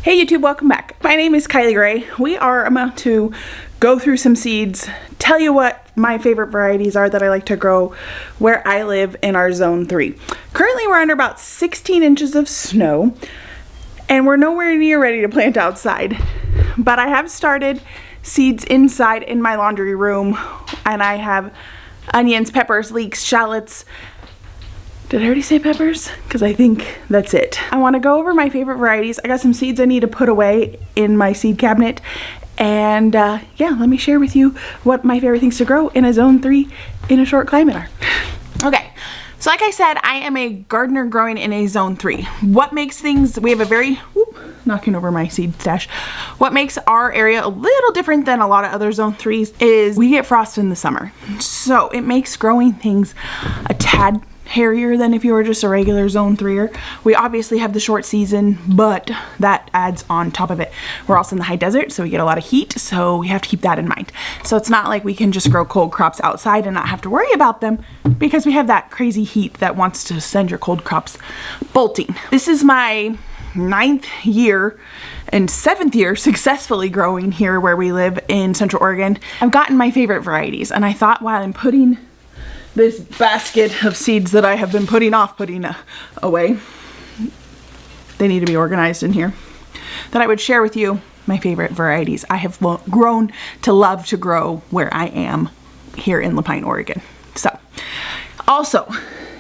Hey YouTube, welcome back. My name is Kylie Gray. We are about to go through some seeds, tell you what my favorite varieties are that I like to grow where I live in our zone 3. Currently we're under about 16 inches of snow and we're nowhere near ready to plant outside. But I have started seeds inside in my laundry room, and I have onions, peppers, leeks, shallots. Did I already say peppers? Because I think that's it. I want to go over my favorite varieties. I got some seeds I need to put away in my seed cabinet. And yeah, let me share with you what my favorite things to grow in a zone 3 in a short climate are. Okay, so like I said, I am a gardener growing in a zone 3. What makes things, we have a very, knocking over my seed stash. What makes our area a little different than a lot of other zone 3s is we get frost in the summer. So it makes growing things a tad hairier than if you were just a regular zone 3er. We obviously have the short season, but that adds on top of it. We're also in the high desert, so we get a lot of heat, so we have to keep that in mind. So it's not like we can just grow cold crops outside and not have to worry about them, because we have that crazy heat that wants to send your cold crops bolting. This is my 9th year and 7th year successfully growing here where we live in Central Oregon. I've gotten my favorite varieties, and I thought while I'm putting this basket of seeds that I have been putting away, they need to be organized in here, that I would share with you my favorite varieties I have grown to love to grow where I am here in La Pine, Oregon. So, also,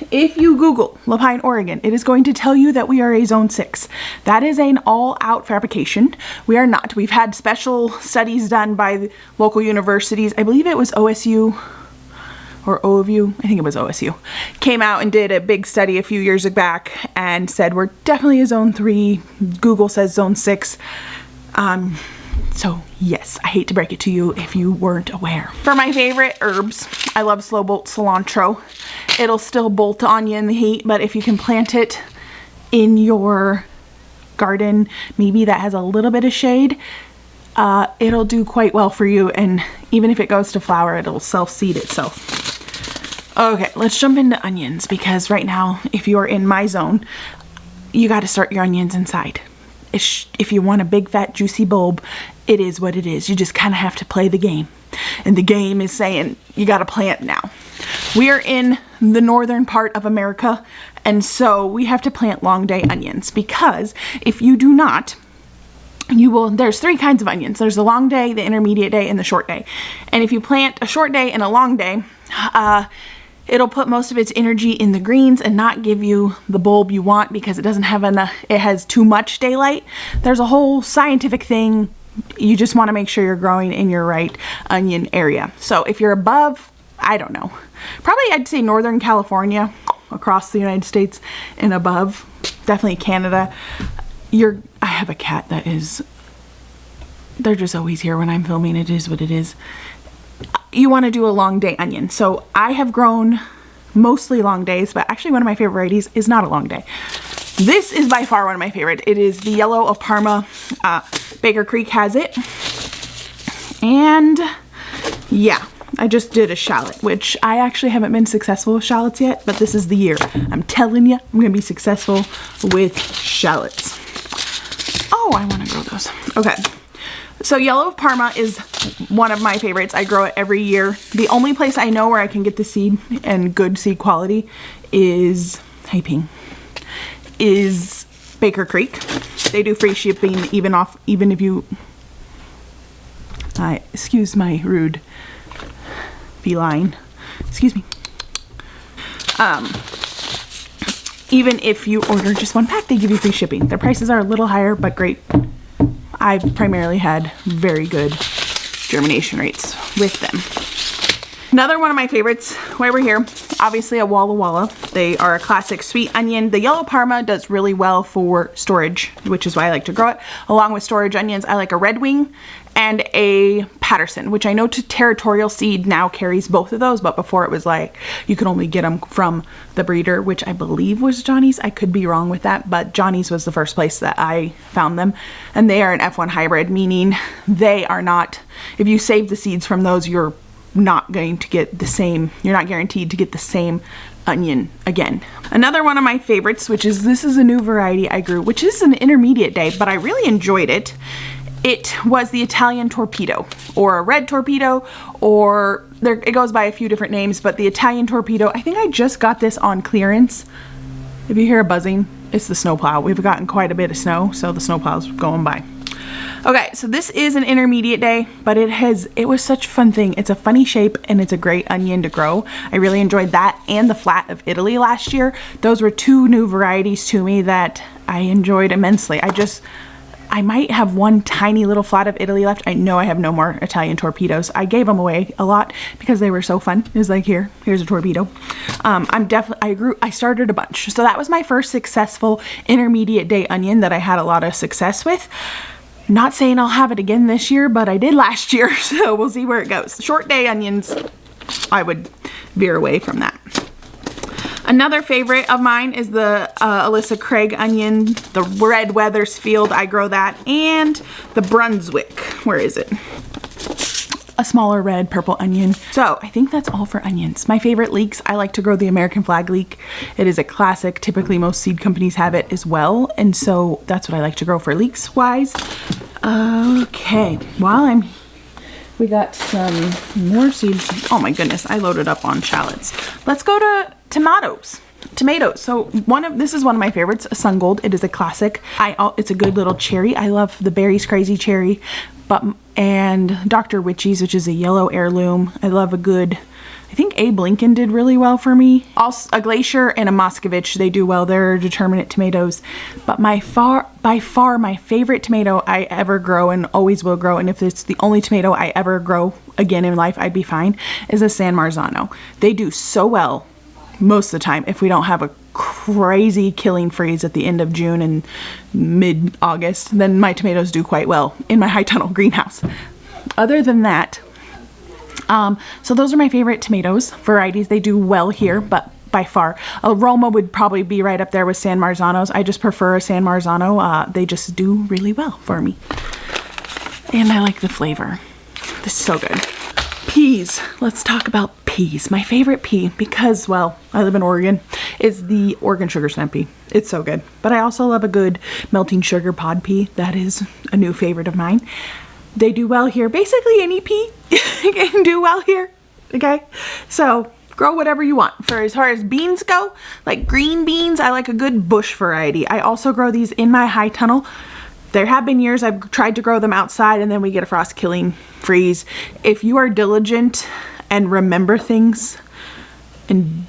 if you Google La Pine, Oregon, it is going to tell you that we are a zone 6. That is an all-out fabrication. We are not. We've had special studies done by the local universities. I believe it was OSU or O of U, I think it was OSU, came out and did a big study a few years back and said we're definitely a zone 3. Google says zone 6. So yes, I hate to break it to you if you weren't aware. For my favorite herbs, I love slow bolt cilantro. It'll still bolt on you in the heat, but if you can plant it in your garden, maybe that has a little bit of shade, it'll do quite well for you, and even if it goes to flower, it'll self-seed itself. Okay, let's jump into onions, because right now, if you're in my zone, you got to start your onions inside. If you want a big fat juicy bulb, it is what it is. You just kind of have to play the game, and the game is saying you got to plant now. We are in the northern part of America, and so we have to plant long day onions, because if you do not, there's 3 kinds of onions. There's the long day, the intermediate day, and the short day. And if you plant a short day and a long day, it'll put most of its energy in the greens and not give you the bulb you want, because it doesn't have enough, it has too much daylight. There's a whole scientific thing. You just want to make sure you're growing in your right onion area. So if you're above, I don't know, probably I'd say Northern California, across the United States and above, definitely Canada, I have a cat that is, they're just always here when I'm filming. It is what it is. You want to do a long day onion. So I have grown mostly long days, but actually one of my favorite varieties is not a long day. This is by far one of my favorite. It is the Yellow of Parma. Baker Creek has it. And yeah, I just did a shallot, which I actually haven't been successful with shallots yet, but this is the year. I'm telling you, I'm going to be successful with shallots. Oh, I want to grow those. Okay. So Yellow of Parma is one of my favorites. I grow it every year. The only place I know where I can get the seed and good seed quality is Baker Creek. They do free shipping even if you, excuse my rude feline, excuse me. Even if you order just 1 pack, they give you free shipping. Their prices are a little higher, but great. I've primarily had very good germination rates with them. Another one of my favorites, while we're here, obviously a Walla Walla. They are a classic sweet onion. The Yellow Parma does really well for storage, which is why I like to grow it. Along with storage onions, I like a Red Wing and a Patterson, which I know Territorial Seed now carries both of those, but before it was like you could only get them from the breeder, which I believe was Johnny's. I could be wrong with that, but Johnny's was the first place that I found them. And they are an F1 hybrid, meaning they are not, if you save the seeds from those, you're not going to get the same, you're not guaranteed to get the same onion again. Another one of my favorites, this is a new variety I grew, which is an intermediate day, but I really enjoyed it. It was the Italian torpedo, or a red torpedo, or it goes by a few different names, but the Italian torpedo, I think I just got this on clearance. If you hear a buzzing, it's the snowplow. We've gotten quite a bit of snow, so the snowplow's going by. Okay, so this is an intermediate day, but it was such a fun thing. It's a funny shape and it's a great onion to grow. I really enjoyed that and the flat of Italy last year. Those were two new varieties to me that I enjoyed immensely. I might have one tiny little flat of Italy left. I know I have no more Italian torpedoes. I gave them away a lot because they were so fun. It was like, here's a torpedo. I started a bunch. So that was my first successful intermediate day onion that I had a lot of success with. Not saying I'll have it again this year, but I did last year, so we'll see where it goes. Short day onions, I would veer away from that. Another favorite of mine is the Alyssa Craig onion, the Red Weathersfield, I grow that, and the Brunswick. Where is it? A smaller red purple onion. So I think that's all for onions. My favorite leeks, I like to grow the American flag leek. It is a classic. Typically most seed companies have it as well, and so that's what I like to grow for leeks wise. Okay, we got some more seeds. Oh my goodness, I loaded up on shallots. Let's go to tomatoes. So this is one of my favorites, a Sun Gold. It is a classic. It's a good little cherry. I love the Berry's Crazy Cherry, and Dr. Witchy's, which is a yellow heirloom. I love a good, I think Abe Lincoln did really well for me. Also, a Glacier and a Moscovich, they do well. They're determinate tomatoes. But by far my favorite tomato I ever grow and always will grow, and if it's the only tomato I ever grow again in life, I'd be fine, is a San Marzano. They do so well most of the time if we don't have a crazy killing freeze at the end of June and mid-August, then my tomatoes do quite well in my high tunnel greenhouse. Other than that, so those are my favorite tomatoes varieties. They do well here, but by far Roma would probably be right up there with San Marzanos. I just prefer a San Marzano. They just do really well for me, and I like the flavor. This is so good. Peas. Let's talk about peas. My favorite pea, because, well, I live in Oregon, is the Oregon sugar snap pea. It's so good. But I also love a good melting sugar pod pea. That is a new favorite of mine. They do well here. Basically any pea can do well here. Okay? So grow whatever you want. For as far as beans go, like green beans, I like a good bush variety. I also grow these in my high tunnel. There have been years I've tried to grow them outside and then we get a frost killing freeze. If you are diligent and remember things and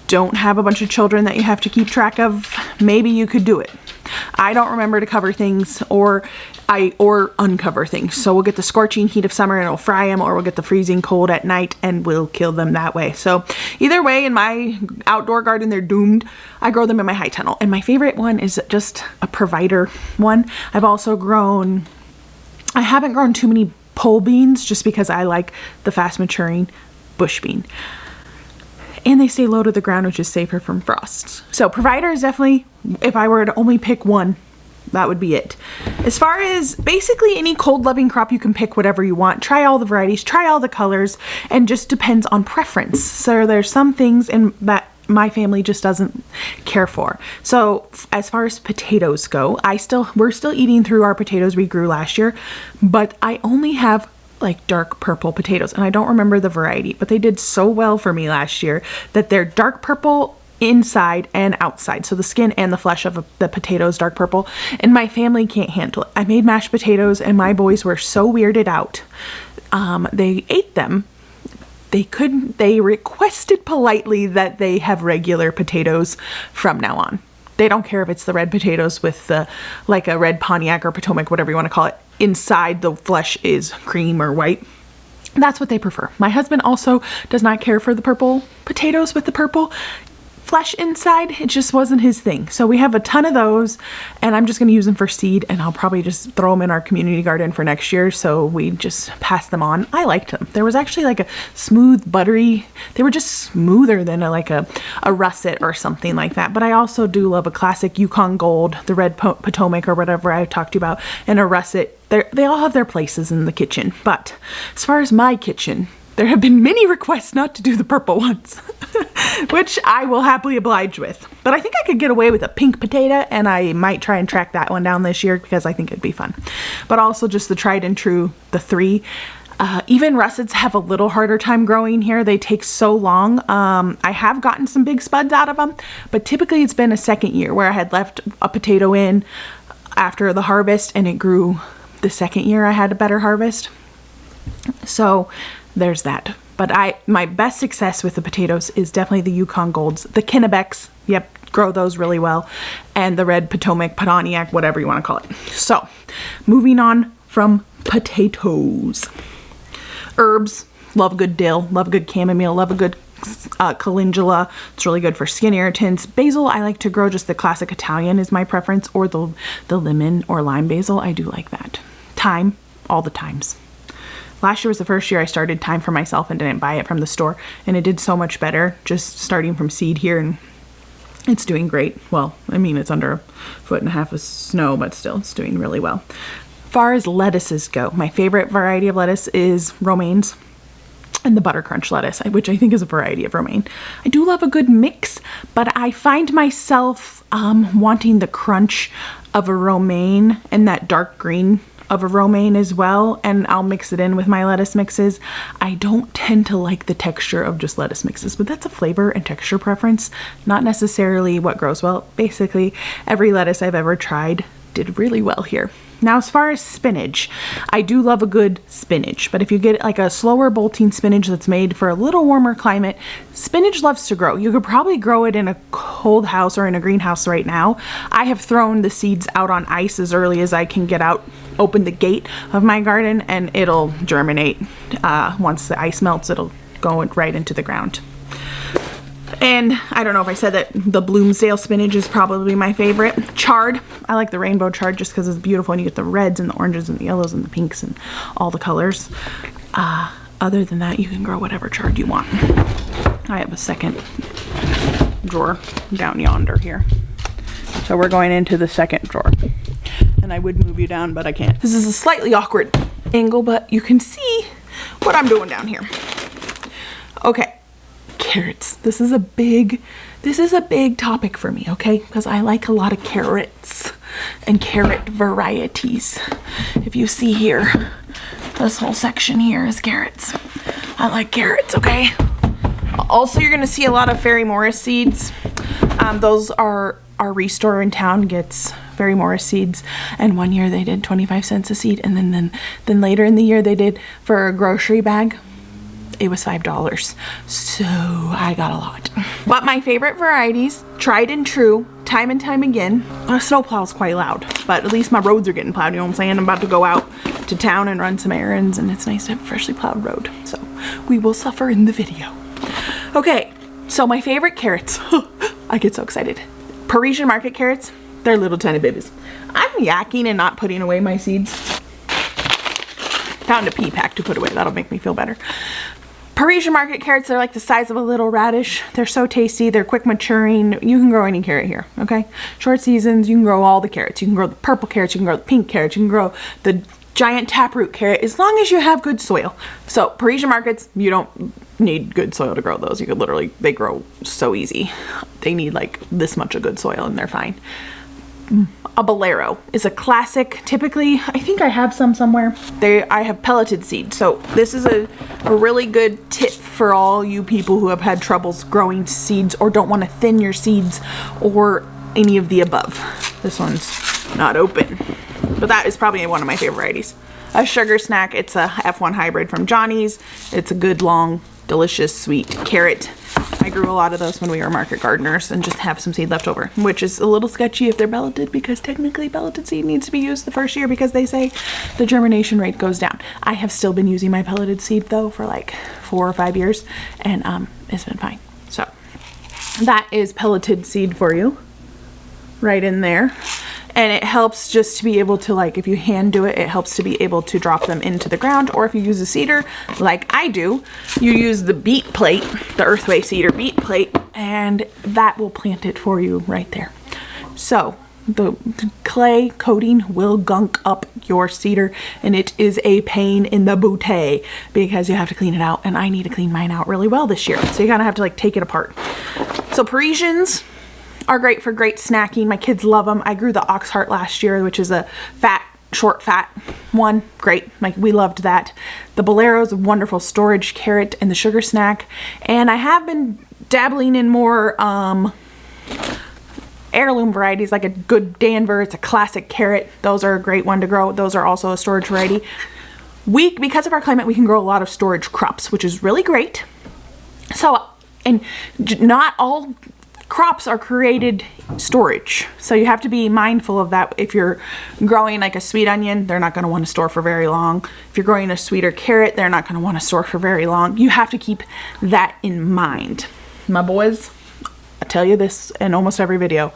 don't have a bunch of children that you have to keep track of, maybe you could do it. I don't remember to cover things or uncover things. So we'll get the scorching heat of summer and it'll fry them, or we'll get the freezing cold at night and we'll kill them that way. So either way, in my outdoor garden, they're doomed. I grow them in my high tunnel. And my favorite one is just a provider one. I haven't grown too many pole beans just because I like the fast maturing bush bean. And they stay low to the ground, which is safer from frost. So provider is definitely, if I were to only pick one, that would be it. As far as basically any cold loving crop, you can pick whatever you want. Try all the varieties, try all the colors, and just depends on preference. So there's some things that my family just doesn't care for. So as far as potatoes go, we're still eating through our potatoes we grew last year, but I only have like dark purple potatoes, and I don't remember the variety, but they did so well for me last year that they're dark purple inside and outside, so the skin and the flesh of the potatoes dark purple, and my family can't handle it. I made mashed potatoes and my boys were so weirded out. They ate them. They requested politely that they have regular potatoes from now on. They don't care if it's the red potatoes with like a red Pontiac or Potomac, whatever you want to call it. Inside the flesh is cream or white. That's what they prefer. My husband also does not care for the purple potatoes with the purple flesh inside. It just wasn't his thing. So we have a ton of those, and I'm just going to use them for seed, and I'll probably just throw them in our community garden for next year. So we just pass them on. I liked them. There was actually like a smooth, buttery, they were just smoother than a russet or something like that. But I also do love a classic Yukon Gold, the red Potomac or whatever I talked to you about, and a russet. They all have their places in the kitchen. But as far as my kitchen, there have been many requests not to do the purple ones, which I will happily oblige with. But I think I could get away with a pink potato, and I might try and track that one down this year because I think it'd be fun. But also just the tried and true, the 3. Even russets have a little harder time growing here. They take so long. I have gotten some big spuds out of them, but typically it's been a second year where I had left a potato in after the harvest and it grew the second year I had a better harvest. So there's that. But my best success with the potatoes is definitely the Yukon Golds, the Kennebecks. Yep, grow those really well. And the red Potomac, Pontiac, whatever you want to call it. So moving on from potatoes. Herbs, love a good dill, love a good chamomile, love a good calendula. It's really good for skin irritants. Basil, I like to grow just the classic Italian is my preference, or the lemon or lime basil. I do like that. Thyme, all the times. Last year was the first year I started thyme for myself and didn't buy it from the store, and it did so much better just starting from seed here, and it's doing great. Well, I mean, it's under 1.5 feet of snow, but still it's doing really well. Far as lettuces go, my favorite variety of lettuce is romaines and the butter crunch lettuce, which I think is a variety of romaine. I do love a good mix, but I find myself wanting the crunch of a romaine and that dark green of a romaine as well, and I'll mix it in with my lettuce mixes. I don't tend to like the texture of just lettuce mixes, but that's a flavor and texture preference, not necessarily what grows well. Basically, every lettuce I've ever tried did really well here. Now, as far as spinach, I do love a good spinach, but if you get like a slower bolting spinach that's made for a little warmer climate, spinach loves to grow. You could probably grow it in a cold house or in a greenhouse right now. I have thrown the seeds out on ice as early as I can get out, open the gate of my garden, and it'll germinate. Once the ice melts, it'll go right into the ground. And I don't know if I said that the Bloomsdale spinach is probably my favorite. Chard, I like the rainbow chard just because it's beautiful and you get the reds and the oranges and the yellows and the pinks and all the colors. Other than that, you can grow whatever chard you want. I have a second drawer down yonder here. So we're going into the second drawer. And I would move you down, but I can't. This is a slightly awkward angle, but you can see what I'm doing down here. Okay. Carrots. This is a big topic for me, okay? Because I like a lot of carrots and carrot varieties. If you see here, this whole section here is carrots. I like carrots, okay? Also, you're gonna see a lot of Fairy Morris seeds. Those are our restore in town gets Fairy Morris seeds, and one year they did 25 cents a seed, and then later in the year they did for a grocery bag. It was $5, so I got a lot. But my favorite varieties, tried and true, time and time again. A snowplow is quite loud, but at least my roads are getting plowed, you know what I'm saying? I'm about to go out to town and run some errands, and it's nice to have a freshly plowed road. So we will suffer in the video. Okay, so my favorite carrots. I get so excited. Parisian market carrots, they're little tiny babies. I'm yakking and not putting away my seeds. Found a pea pack to put away, that'll make me feel better. Parisian market carrots, they're like the size of a little radish. They're so tasty, they're quick maturing. You can grow any carrot here, okay? Short seasons, you can grow all the carrots. You can grow the purple carrots, you can grow the pink carrots, you can grow the giant taproot carrot, as long as you have good soil. So Parisian markets, you don't need good soil to grow those. You could literally, they grow so easy. They need like this much of good soil and they're fine. A bolero is a classic. Typically, I think I have some somewhere. I have pelleted seed. So this is a really good tip for all you people who have had troubles growing seeds or don't want to thin your seeds or any of the above. This one's not open, but that is probably one of my favorite varieties. A sugar snack, it's a F1 hybrid from Johnny's. It's a good, long, delicious, sweet carrot. I grew a lot of those when we were market gardeners and just have some seed left over, which is a little sketchy if they're pelleted because technically pelleted seed needs to be used the first year because they say the germination rate goes down. I have still been using my pelleted seed though for like 4 or 5 years and it's been fine. So that is pelleted seed for you right in there. And it helps just to be able to, like, if you hand do it, it helps to be able to drop them into the ground. Or if you use a seeder, like I do, you use the beet plate, the Earthway seeder beet plate, and that will plant it for you right there. So the clay coating will gunk up your cedar, and it is a pain in the booty because you have to clean it out, and I need to clean mine out really well this year. So you kind of have to like take it apart. So Parisians are great for great snacking. My kids love them. I grew the Oxheart last year, which is a short fat one. Great. Like, we loved that. The Bolero's a wonderful storage carrot and the sugar snack. And I have been dabbling in more heirloom varieties, like a good Danver. It's a classic carrot. Those are a great one to grow. Those are also a storage variety. Because of our climate, we can grow a lot of storage crops, which is really great. So, and not all crops are created storage, so you have to be mindful of that. If you're growing like a sweet onion, they're not going to want to store for very long. If you're growing a sweeter carrot, they're not going to want to store for very long. You have to keep that in mind. My boys, I tell you this in almost every video,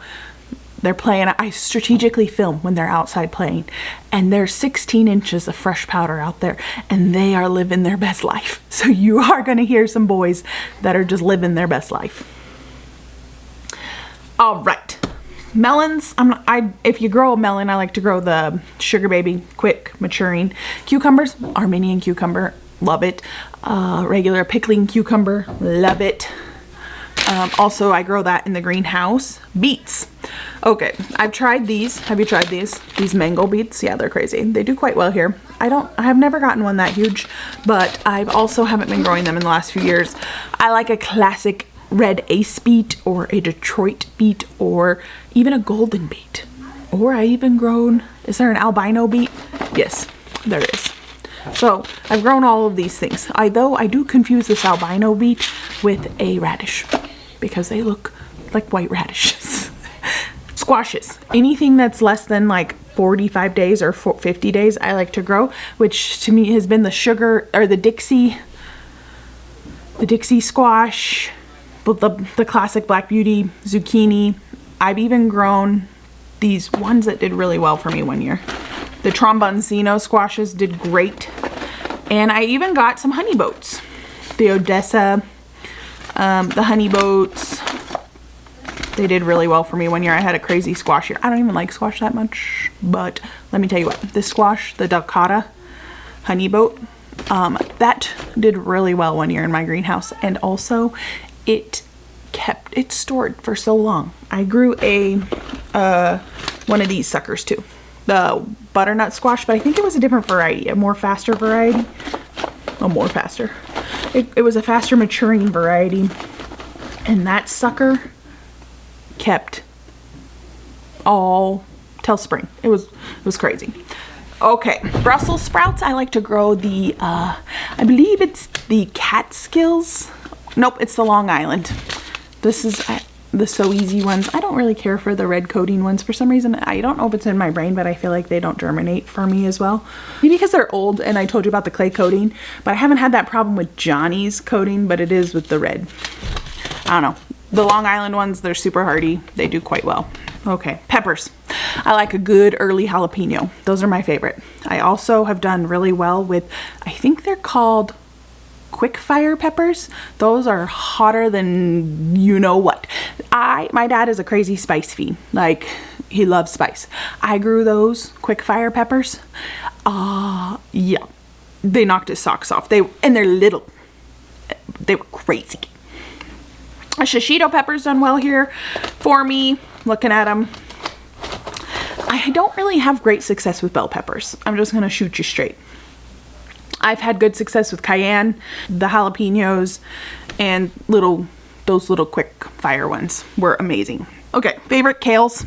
they're playing. I strategically film when they're outside playing, and there's 16 inches of fresh powder out there, and they are living their best life. So you are going to hear some boys that are just living their best life. All right, melons. If you grow a melon, I like to grow the Sugar Baby, quick maturing. Cucumbers, Armenian cucumber, love it. Regular pickling cucumber, love it. Also, I grow that in the greenhouse. Beets. Okay, I've tried these. Have you tried these? These mango beets? Yeah, they're crazy. They do quite well here. I have never gotten one that huge, but I've also haven't been growing them in the last few years. I like a classic red ace beet or a Detroit beet or even a golden beet. Or I even grown, is there an albino beet? Yes, there is. So I've grown all of these things. Though I do confuse this albino beet with a radish because they look like white radishes. Squashes. Anything that's less than like 45 days or 50 days I like to grow, which to me has been the sugar or the Dixie squash, the classic Black Beauty, zucchini. I've even grown these ones that did really well for me one year. The Tromboncino squashes did great. And I even got some honey boats. The Odessa, the honey boats, they did really well for me one year. I had a crazy squash year. I don't even like squash that much, but let me tell you what, this squash, the Dakota honey boat, that did really well one year in my greenhouse. And also it stored for so long. I grew one of these suckers too, the butternut squash, but I think it was a different variety, a more faster variety. It was a faster maturing variety, and that sucker kept all till spring. It was crazy. Okay, Brussels sprouts. I like to grow the I believe it's the Catskills. Nope, it's the Long Island. This is the So Easy ones. I don't really care for the red coating ones for some reason. I don't know if it's in my brain, but I feel like they don't germinate for me as well. Maybe because they're old and I told you about the clay coating, but I haven't had that problem with Johnny's coating, but it is with the red. I don't know. The Long Island ones, they're super hardy. They do quite well. Okay, peppers. I like a good early jalapeno. Those are my favorite. I also have done really well with, I think they're called quick fire peppers. Those are hotter than you know what. My dad is a crazy spice fiend. Like, he loves spice. I grew those quick fire peppers. Yeah, they knocked his socks off. And they're little. They were crazy. Shishito peppers done well here for me. Looking at them, I don't really have great success with bell peppers. I'm just gonna shoot you straight. I've had good success with cayenne, the jalapenos, and those little quick fire ones were amazing. Okay, favorite kales.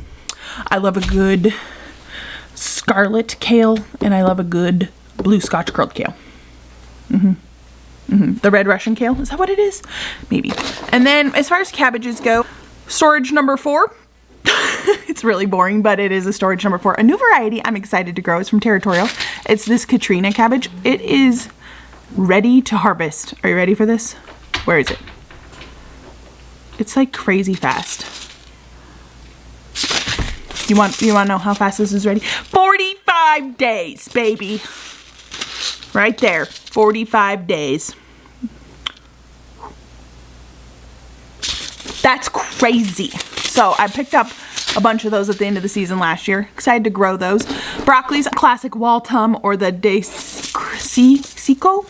I love a good scarlet kale, and I love a good blue Scotch curled kale. The red Russian kale, is that what it is? Maybe. And then as far as cabbages go, storage number 4. It's really boring, but it is a storage number 4. A new variety I'm excited to grow is from Territorial. It's this Katrina cabbage. It is ready to harvest. Are you ready for this? Where is it? It's like crazy fast. You want to know how fast this is ready? 45 days, baby. Right there. 45 days. That's crazy. So I picked up a bunch of those at the end of the season last year. Excited to grow those. Broccoli's classic Waltham or the De Sico.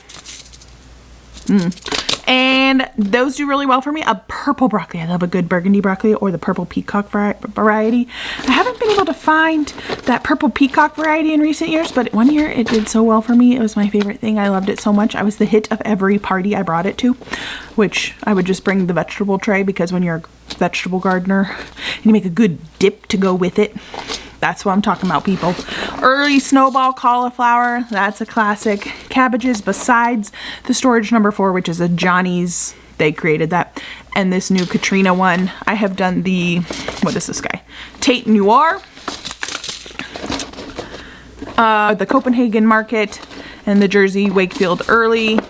And those do really well for me. A purple broccoli. I love a good burgundy broccoli or the purple peacock variety. I haven't been able to find that purple peacock variety in recent years, but one year it did so well for me. It was my favorite thing. I loved it so much. I was the hit of every party I brought it to, which I would just bring the vegetable tray because when you're a vegetable gardener, you make a good dip to go with it. That's what I'm talking about, people. Early snowball cauliflower, that's a classic. Cabbages besides the storage number 4, which is a Johnny's. They created that. And this new Katrina one. I have done the, what is this guy? Tate Noir. The Copenhagen Market and the Jersey Wakefield Early.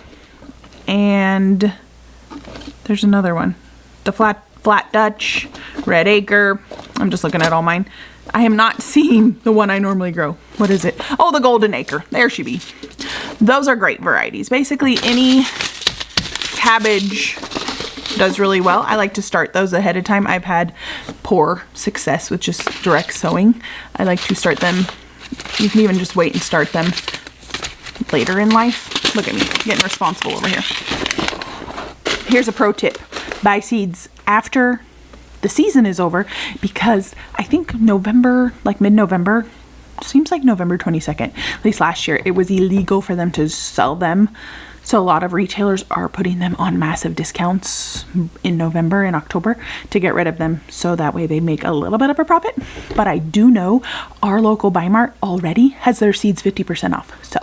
And there's another one. The Flat Dutch, Red Acre. I'm just looking at all mine. I am not seeing the one I normally grow. What is it? Oh, the Golden Acre. There she be. Those are great varieties. Basically, any cabbage does really well. I like to start those ahead of time. I've had poor success with just direct sowing. I like to start them. You can even just wait and start them later in life. Look at me, getting responsible over here. Here's a pro tip. Buy seeds after the season is over, because I think November, like mid-November, seems like November 22nd, at least last year, it was illegal for them to sell them. So a lot of retailers are putting them on massive discounts in November and October to get rid of them, so that way they make a little bit of a profit. But I do know our local Bi-Mart already has their seeds 50% off. So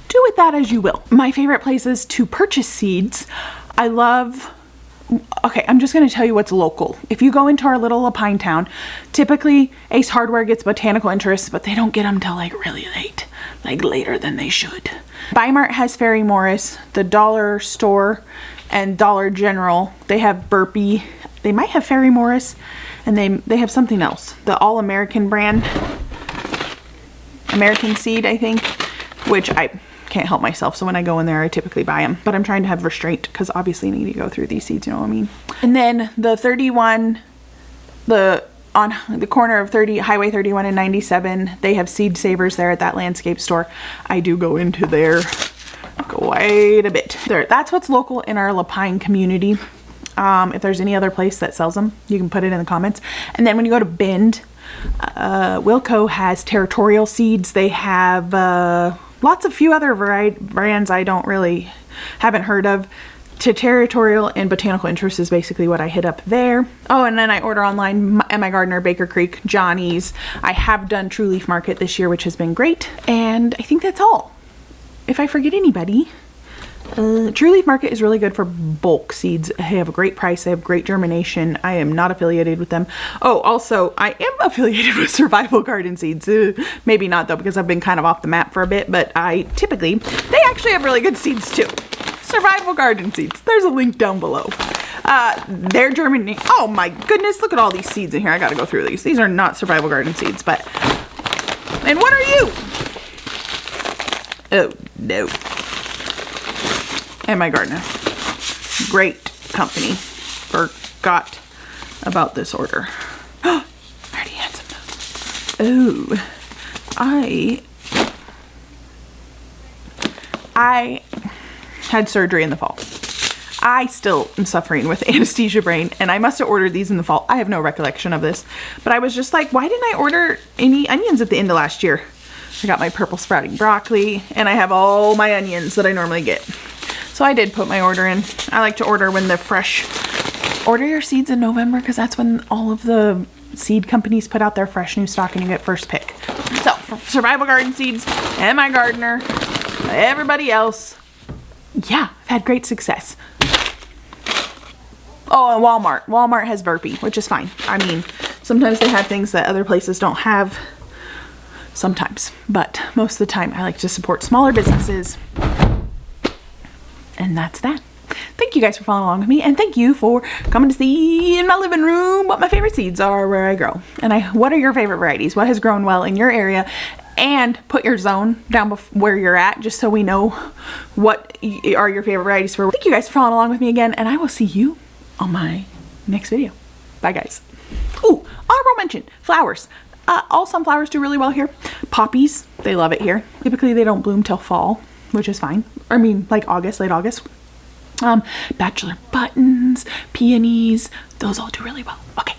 do with that as you will. My favorite places to purchase seeds, I love... Okay, I'm just going to tell you what's local. If you go into our little Lapine town, typically Ace Hardware gets botanical interests, but they don't get them till like really late, like later than they should. Bi-Mart has Ferry Morris, the dollar store and Dollar General. They have Burpee. They might have Ferry Morris, and they have something else. The All American brand, American Seed, I think, which I can't help myself, so when I go in there I typically buy them, but I'm trying to have restraint because obviously I need to go through these seeds, you know what I mean. And then the 31, on the corner of Highway 31 and 97, they have Seed Savers there at that landscape store. I do go into there quite a bit. That's what's local in our Lapine community. If there's any other place that sells them, you can put it in the comments. And then when you go to Bend, Wilco has Territorial Seeds. They have lots of few other brands I haven't heard of. Territorial and Botanical Interest is basically what I hit up there. Oh, and then I order online at my gardener, Baker Creek, Johnny's. I have done True Leaf Market this year, which has been great. And I think that's all. If I forget anybody, True Leaf Market is really good for bulk seeds. They have a great price. They have great germination. I am not affiliated with them. Oh, also, I am affiliated with Survival Garden Seeds. Maybe not though, because I've been kind of off the map for a bit, but they actually have really good seeds too. Survival Garden Seeds. There's a link down below. They're germinating. Oh my goodness, look at all these seeds in here. I gotta go through these. These are not Survival Garden Seeds, but... And what are you? Oh, no. And my gardener. Great company. Forgot about this order. I already had some notes. Oh, I had surgery in the fall. I still am suffering with anesthesia brain, and I must have ordered these in the fall. I have no recollection of this, but I was just like, why didn't I order any onions at the end of last year? I got my purple sprouting broccoli, and I have all my onions that I normally get. So I did put my order in. I like to order when they're fresh. Order your seeds in November, because that's when all of the seed companies put out their fresh new stock and you get first pick. So for Survival Garden Seeds and my gardener, everybody else, yeah, I've had great success. Oh, and Walmart. Walmart has Burpee, which is fine. I mean, sometimes they have things that other places don't have. Sometimes, but most of the time I like to support smaller businesses. And that's that. Thank you guys for following along with me, and thank you for coming to see in my living room what my favorite seeds are where I grow. And what are your favorite varieties? What has grown well in your area? And put your zone down where you're at, just so we know what are your favorite varieties for. Thank you guys for following along with me again, and I will see you on my next video. Bye guys. Oh, honorable mention, flowers. All sunflowers do really well here. Poppies, they love it here. Typically they don't bloom till fall, which is fine. I mean, like August, late August. Bachelor buttons, peonies, those all do really well. Okay,